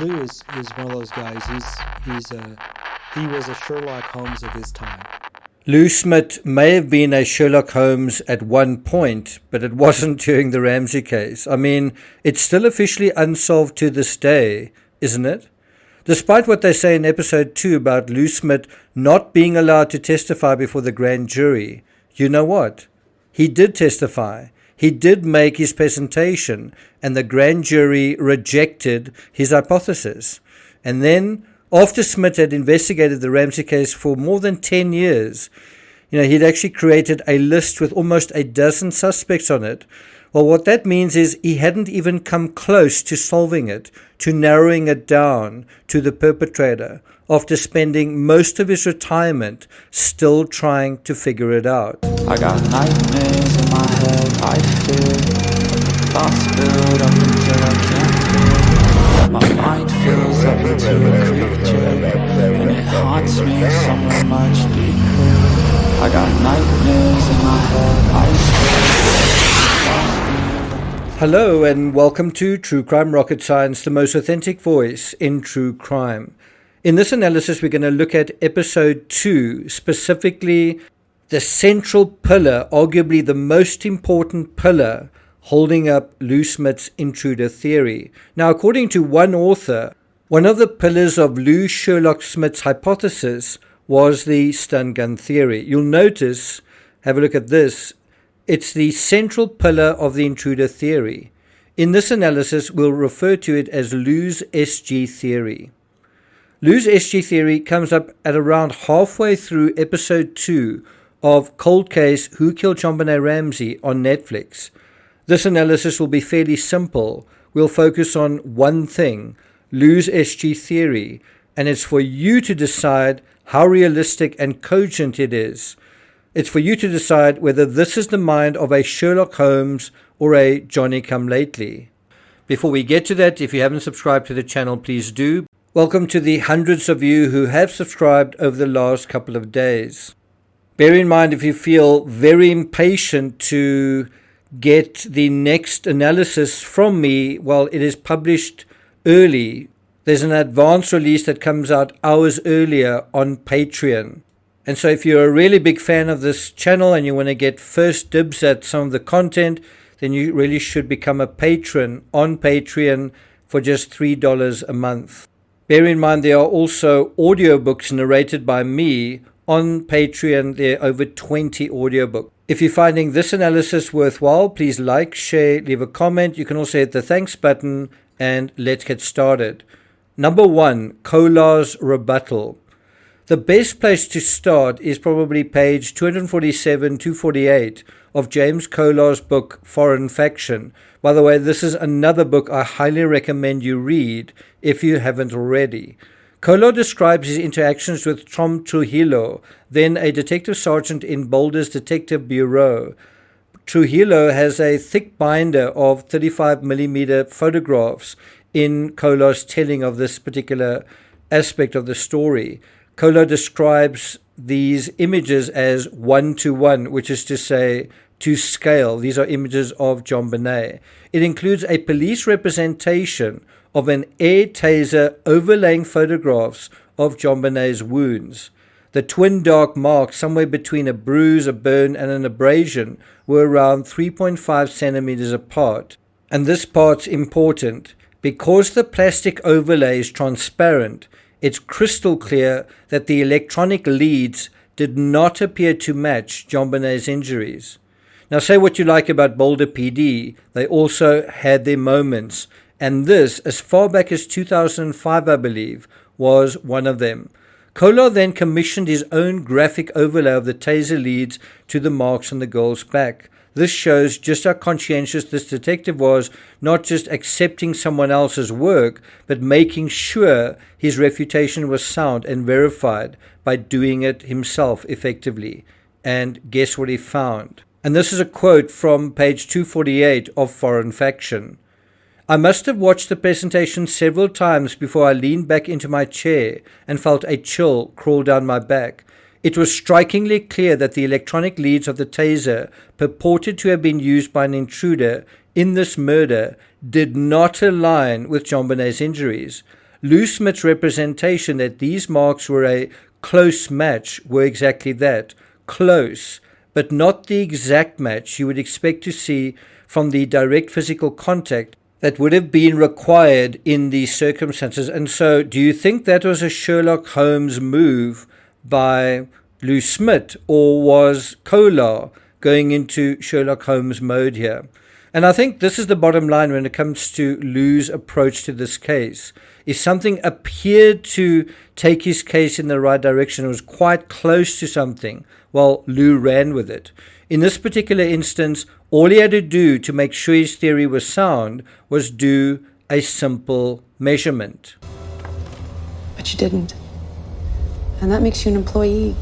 Lou is one of those guys. He was a Sherlock Holmes of his time. Lou Smit may have been a Sherlock Holmes at one point, but it wasn't during the Ramsey case. I mean, it's still officially unsolved to this day, isn't it? Despite what they say in episode 2 about Lou Smit not being allowed to testify before the grand jury, you know what? He did testify. He did make his presentation, and the grand jury rejected his hypothesis. And then, after Smit had investigated the Ramsey case for more than 10 years, he'd actually created a list with almost a dozen suspects on it. Well, what that means is he hadn't even come close to solving it, to narrowing it down to the perpetrator, after spending most of his retirement still trying to figure it out. I got nightmares in my head, I fear thoughts build up until I can't feel. My mind fills up into a creature, and it haunts me somewhere much deeper. I got nightmares in my head, I fear. Hello and welcome to True Crime Rocket Science, the most authentic voice in true crime. In this analysis, we're going to look at episode 2, specifically the central pillar, arguably the most important pillar, holding up Lou Smit's intruder theory. Now, according to one author, one of the pillars of Lou Sherlock Smit's hypothesis was the stun gun theory. You'll notice, have a look at this, it's the central pillar of the intruder theory. In this analysis, we'll refer to it as Lou's SG theory. Lou's SG theory comes up at around halfway through episode 2 of Cold Case Who Killed JonBenetRamsey on Netflix. This analysis will be fairly simple. We'll focus on one thing, Lou's SG theory, and it's for you to decide how realistic and cogent it is. It's for you to decide whether this is the mind of a Sherlock Holmes or a Johnny-come-lately. Before we get to that, if you haven't subscribed to the channel, please do. Welcome to the hundreds of you who have subscribed over the last couple of days. Bear in mind, if you feel very impatient to get the next analysis from me, well, it is published early. There's an advance release that comes out hours earlier on Patreon. And so if you're a really big fan of this channel and you want to get first dibs at some of the content, then you really should become a patron on Patreon for just $3 a month. Bear in mind, there are also audiobooks narrated by me on Patreon. There are over 20 audiobooks. If you're finding this analysis worthwhile, please like, share, leave a comment. You can also hit the thanks button, and let's get started. Number 1, Kolar's rebuttal. The best place to start is probably page 247-248 of James Kolar's book, Foreign Faction. By the way, this is another book I highly recommend you read if you haven't already. Kolar describes his interactions with Tom Trujillo, then a detective sergeant in Boulder's Detective Bureau. Trujillo has a thick binder of 35mm photographs in Kolar's telling of this particular aspect of the story. Kolar describes these images as 1-to-1, which is to say, to scale. These are images of JonBenet. It includes a police representation of an air taser overlaying photographs of JonBenet's wounds. The twin dark marks, somewhere between a bruise, a burn, and an abrasion, were around 3.5 centimeters apart. And this part's important. Because the plastic overlay is transparent, it's crystal clear that the electronic leads did not appear to match JonBenet's injuries. Now, say what you like about Boulder PD, they also had their moments, and this, as far back as 2005, I believe, was one of them. Kolar then commissioned his own graphic overlay of the taser leads to the marks on the girl's back. This shows just how conscientious this detective was, not just accepting someone else's work, but making sure his refutation was sound and verified by doing it himself effectively. And guess what he found? And this is a quote from page 248 of Foreign Faction. I must have watched the presentation several times before I leaned back into my chair and felt a chill crawl down my back. It was strikingly clear that the electronic leads of the taser purported to have been used by an intruder in this murder did not align with JonBenet's injuries. Lou Smit's representation that these marks were a close match were exactly that, close, but not the exact match you would expect to see from the direct physical contact that would have been required in these circumstances. And so do you think that was a Sherlock Holmes move by Lou Smit, or was Kolar going into Sherlock Holmes mode here? And I think this is the bottom line when it comes to Lou's approach to this case. If something appeared to take his case in the right direction, it was quite close to something, well, Lou ran with it. In this particular instance, all he had to do to make sure his theory was sound was do a simple measurement. But you didn't. And that makes you an employee.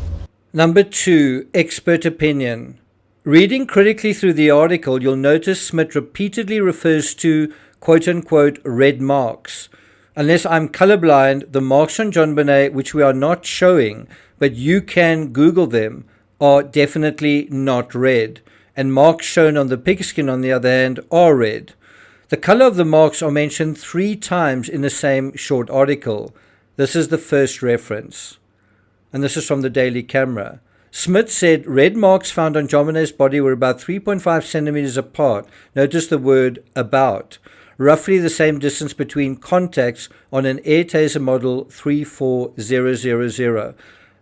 Number 2, expert opinion. Reading critically through the article, you'll notice Smit repeatedly refers to quote-unquote red marks. Unless I'm colorblind, the marks on JonBenet, which we are not showing, but you can Google them, are definitely not red. And marks shown on the pigskin, on the other hand, are red. The color of the marks are mentioned 3 times in the same short article. This is the first reference. And this is from the Daily Camera. Smit said red marks found on JonBenet's body were about 3.5 centimeters apart. Notice the word about. Roughly the same distance between contacts on an air taser model 34000.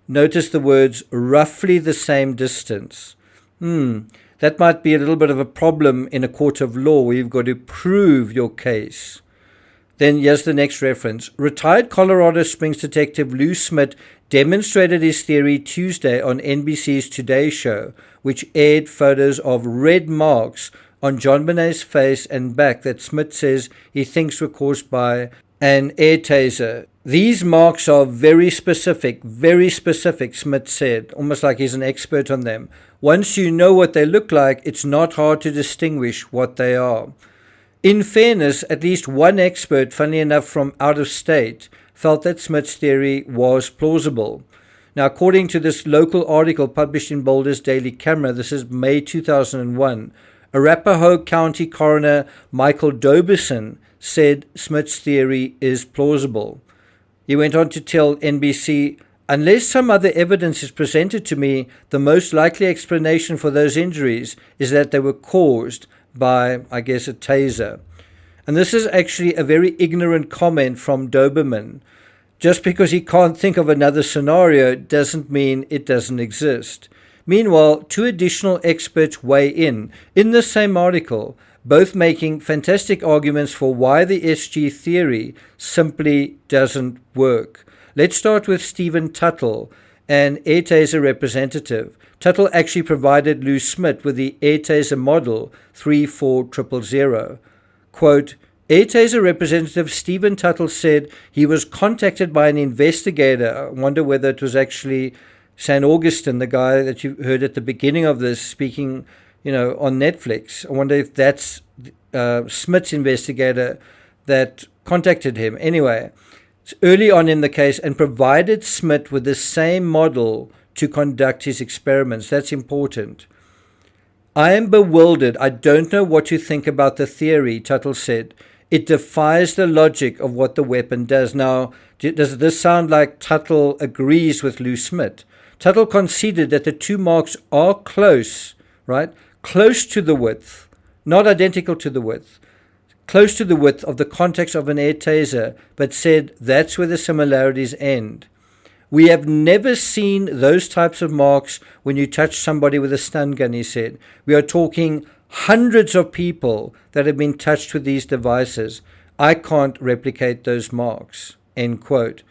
Notice the words roughly the same distance. That might be a little bit of a problem in a court of law where you've got to prove your case. Then here's the next reference. Retired Colorado Springs detective Lou Smit demonstrated his theory Tuesday on NBC's Today Show, which aired photos of red marks on JonBenet's face and back that Smit says he thinks were caused by an air taser. These marks are very specific, Smit said, almost like he's an expert on them. Once you know what they look like, it's not hard to distinguish what they are. In fairness, at least one expert, funnily enough from out of state, felt that Smit's theory was plausible. Now, according to this local article published in Boulder's Daily Camera, this is May 2001, Arapahoe County Coroner Michael Dobison said Smit's theory is plausible. He went on to tell NBC, unless some other evidence is presented to me, the most likely explanation for those injuries is that they were caused by, I guess, a taser. And this is actually a very ignorant comment from Doberman. Just because he can't think of another scenario doesn't mean it doesn't exist. Meanwhile, 2 additional experts weigh in the same article, both making fantastic arguments for why the SG theory simply doesn't work. Let's start with Stephen Tuttle, an air taser representative. Tuttle actually provided Lou Smit with the air taser model 34000. Quote, air taser representative Stephen Tuttle said he was contacted by an investigator. I wonder whether it was actually San Augustine, the guy that you heard at the beginning of this speaking, on Netflix. I wonder if that's Smit's investigator that contacted him. Anyway, early on in the case, and provided Smit with the same model to conduct his experiments. That's important. I am bewildered. I don't know what you think about the theory, Tuttle said. It defies the logic of what the weapon does. Now, does this sound like Tuttle agrees with Lou Smit? Tuttle conceded that the 2 marks are close, right? Close to the width, not identical to the width. Close to the width of the contacts of an air taser, but said that's where the similarities end. We have never seen those types of marks when you touch somebody with a stun gun, he said. We are talking hundreds of people that have been touched with these devices. I can't replicate those marks, end quote.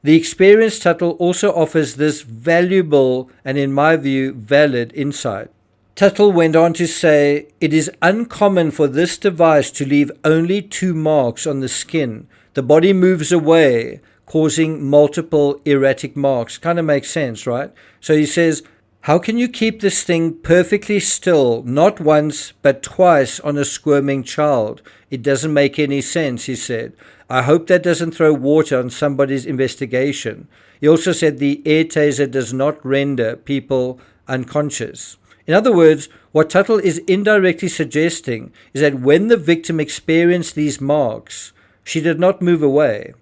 The experienced Tuttle also offers this valuable and, in my view, valid insight. Tuttle went on to say, it is uncommon for this device to leave only 2 marks on the skin. The body moves away, causing multiple erratic marks. Kind of makes sense, right? So he says, how can you keep this thing perfectly still, not once, but twice on a squirming child? It doesn't make any sense, he said. I hope that doesn't throw water on somebody's investigation. He also said the air taser does not render people unconscious. In other words, what Tuttle is indirectly suggesting is that when the victim experienced these marks, she did not move away,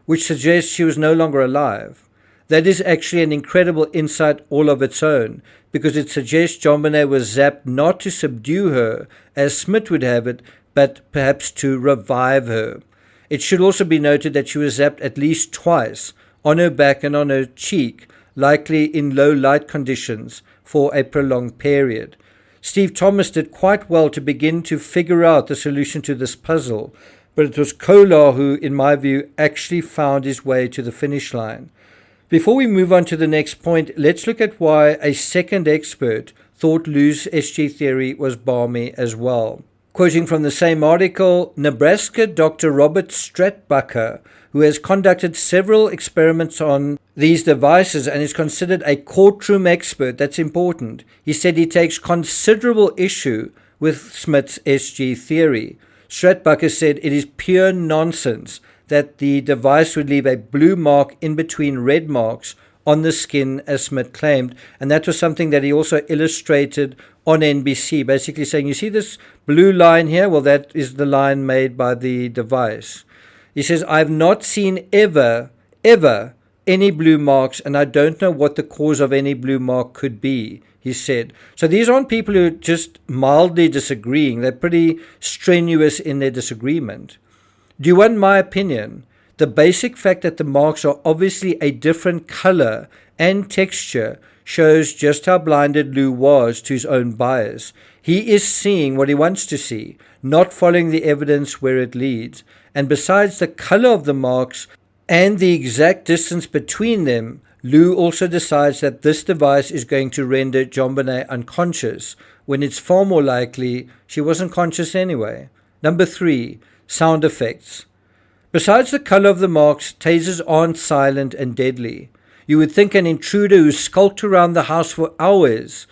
which suggests she was no longer alive. That is actually an incredible insight all of its own, because it suggests JonBenet was zapped not to subdue her, as Smit would have it, but perhaps to revive her. It should also be noted that she was zapped at least twice, on her back and on her cheek, likely in low light conditions for a prolonged period. Steve Thomas did quite well to begin to figure out the solution to this puzzle, but it was Kolar who, in my view, actually found his way to the finish line. Before we move on to the next point, let's look at why a second expert thought Lou's SG theory was balmy as well. Quoting from the same article, Nebraska Dr. Robert Stratbacher, who has conducted several experiments on these devices and is considered a courtroom expert, that's important. He said he takes considerable issue with Smit's SG theory. Stratbacher said it is pure nonsense that the device would leave a blue mark in between red marks on the skin, as Smit claimed, and that was something that he also illustrated on NBC, basically saying, you see this blue line here? Well, that is the line made by the device. He says, I've not seen ever any blue marks, and I don't know what the cause of any blue mark could be, he said. So these aren't people who are just mildly disagreeing. They're pretty strenuous in their disagreement. Do you want my opinion? The basic fact that the marks are obviously a different color and texture shows just how blinded Lou was to his own bias. He is seeing what he wants to see, not following the evidence where it leads. And besides the color of the marks and the exact distance between them, Lou also decides that this device is going to render JonBenet unconscious, when it's far more likely she wasn't conscious anyway. Number 3, sound effects. Besides the color of the marks, tasers aren't silent and deadly. You would think an intruder who skulked around the house for hours,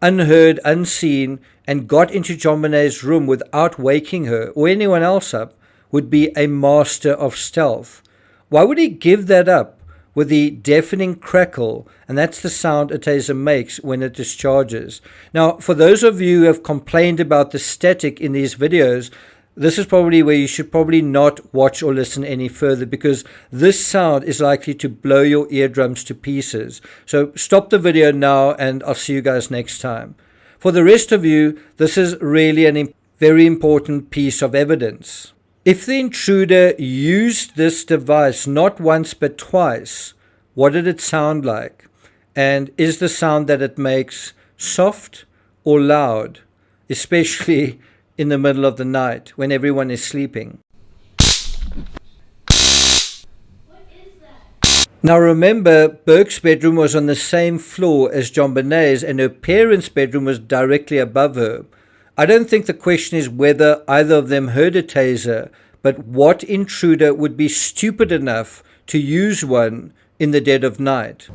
unheard, unseen, and got into JonBenet's room without waking her or anyone else up, would be a master of stealth. Why would he give that up with the deafening crackle, and that's the sound a taser makes when it discharges? Now, for those of you who have complained about the static in these videos, this is probably where you should probably not watch or listen any further, because this sound is likely to blow your eardrums to pieces. So stop the video now, and I'll see you guys next time. For the rest of you, this is really a very important piece of evidence. If the intruder used this device not once but twice, what did it sound like? And is the sound that it makes soft or loud, especially in the middle of the night when everyone is sleeping? Now remember, Burke's bedroom was on the same floor as JonBenet's, and her parents' bedroom was directly above her. I don't think the question is whether either of them heard a taser, but what intruder would be stupid enough to use one in the dead of night?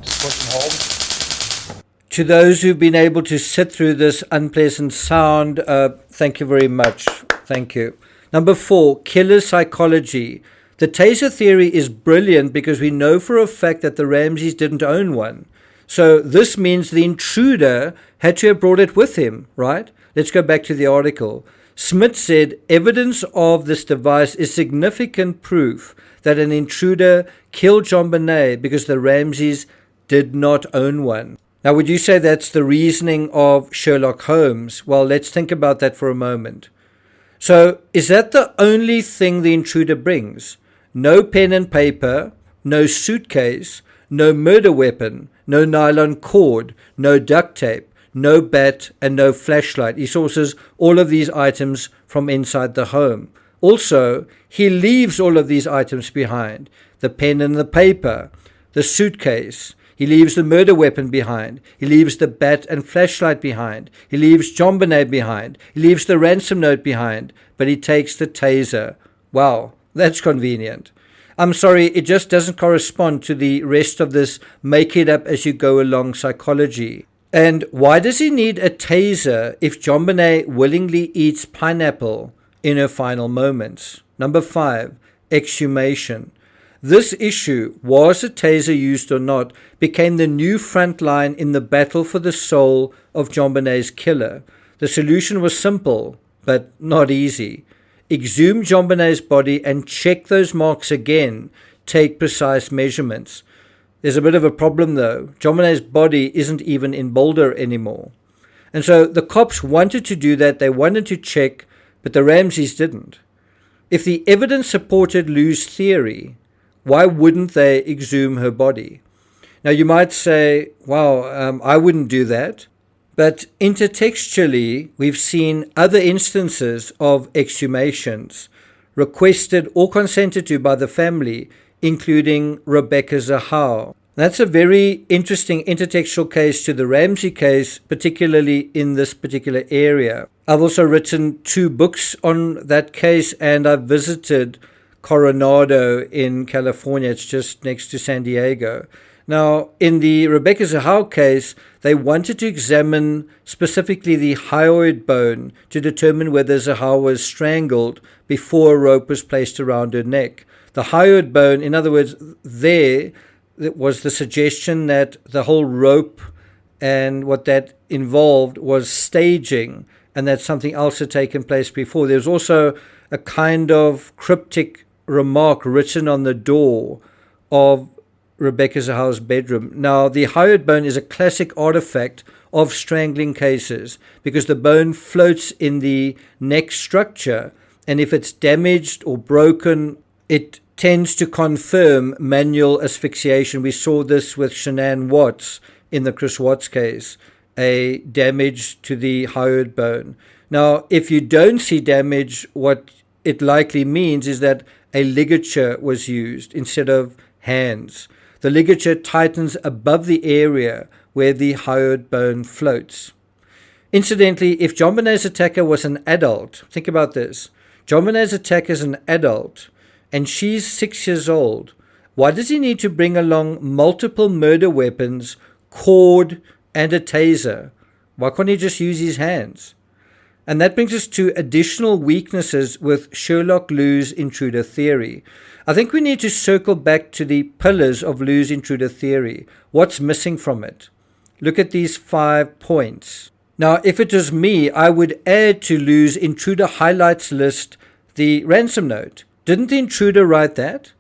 To those who've been able to sit through this unpleasant sound, thank you very much. Thank you. Number 4, killer psychology. The taser theory is brilliant because we know for a fact that the Ramseys didn't own one. So this means the intruder had to have brought it with him, right? Let's go back to the article. Smit said evidence of this device is significant proof that an intruder killed JonBenet because the Ramseys did not own one. Now, would you say that's the reasoning of Sherlock Holmes? Well, let's think about that for a moment. So, is that the only thing the intruder brings? No pen and paper, no suitcase, no murder weapon, no nylon cord, no duct tape, no bat, and no flashlight. He sources all of these items from inside the home. Also, he leaves all of these items behind. The pen and the paper, the suitcase. He leaves the murder weapon behind. He leaves the bat and flashlight behind. He leaves JonBenet behind. He leaves the ransom note behind. But he takes the taser. Wow, that's convenient. I'm sorry, it just doesn't correspond to the rest of this make it up as you go along psychology. And why does he need a taser if JonBenet willingly eats pineapple in her final moments? Number 5, exhumation. This issue, was a taser used or not, became the new front line in the battle for the soul of JonBenet's killer. The solution was simple, but not easy. Exhume JonBenet's body and check those marks again. Take precise measurements. There's a bit of a problem though. JonBenet's body isn't even in Boulder anymore. And so the cops wanted to do that. They wanted to check, but the Ramseys didn't. If the evidence supported Lou's theory, why wouldn't they exhume her body? Now you might say, wow, I wouldn't do that. But intertextually, we've seen other instances of exhumations requested or consented to by the family, including Rebecca Zahau. That's a very interesting intertextual case to the Ramsey case, particularly in this particular area. I've also written 2 books on that case, and I've visited Coronado in California. It's just next to San Diego. Now, in the Rebecca Zahau case, they wanted to examine specifically the hyoid bone to determine whether Zahau was strangled before a rope was placed around her neck. The hyoid bone, in other words, there was the suggestion that the whole rope and what that involved was staging, and that something else had taken place before. There was also a kind of cryptic remark written on the door of Rebecca Zahau's bedroom. Now, the hyoid bone is a classic artifact of strangling cases because the bone floats in the neck structure, and if it's damaged or broken, it tends to confirm manual asphyxiation. We saw this with Shanann Watts in the Chris Watts case, a damage to the hyoid bone. Now, if you don't see damage, what it likely means is that a ligature was used instead of hands. The ligature tightens above the area where the hyoid bone floats. Incidentally, if JonBenet's attacker was an adult, think about this. JonBenet's attacker is an adult, and she's 6 years old. Why does he need to bring along multiple murder weapons, cord, and a taser? Why can't he just use his hands? And that brings us to additional weaknesses with Sherlock Lou's intruder theory. I think we need to circle back to the pillars of Lou's intruder theory. What's missing from it? Look at these 5 points. Now, if it was me, I would add to Lou's intruder highlights list the ransom note. Didn't the intruder write that?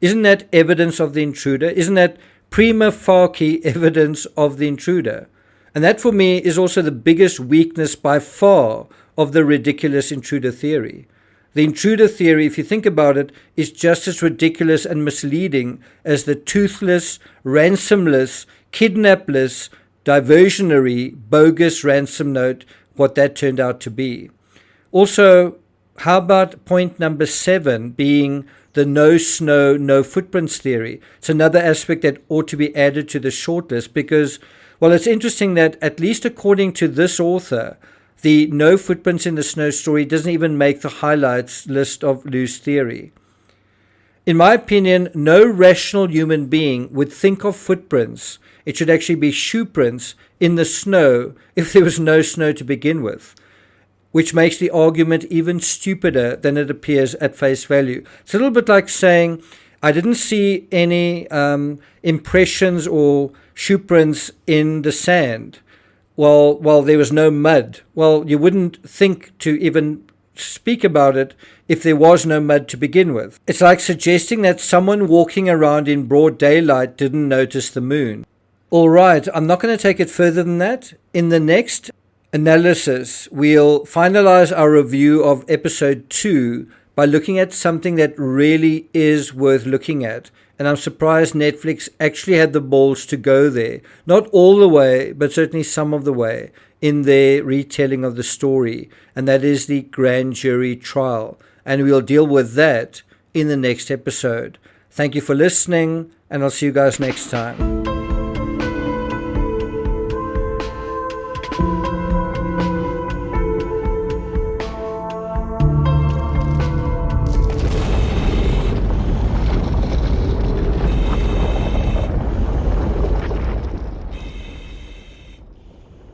Isn't that evidence of the intruder? Isn't that prima facie evidence of the intruder? And that for me is also the biggest weakness by far of the ridiculous intruder theory. The intruder theory, if you think about it, is just as ridiculous and misleading as the toothless, ransomless, kidnapless, diversionary, bogus ransom note, what that turned out to be. Also, how about point number 7 being the no snow, no footprints theory? It's another aspect that ought to be added to the shortlist because, well, it's interesting that at least according to this author, the no footprints in the snow story doesn't even make the highlights list of Lou's theory. In my opinion, no rational human being would think of footprints. It should actually be shoe prints in the snow if there was no snow to begin with, which makes the argument even stupider than it appears at face value. It's a little bit like saying, I didn't see any impressions or shoe prints in the sand. Well, there was no mud. Well, you wouldn't think to even speak about it if there was no mud to begin with. It's like suggesting that someone walking around in broad daylight didn't notice the moon. All right, I'm not going to take it further than that. In the next analysis, we'll finalize our review of episode 2 by looking at something that really is worth looking at. And I'm surprised Netflix actually had the balls to go there. Not all the way, but certainly some of the way in their retelling of the story. And that is the grand jury trial. And we'll deal with that in the next episode. Thank you for listening, and I'll see you guys next time.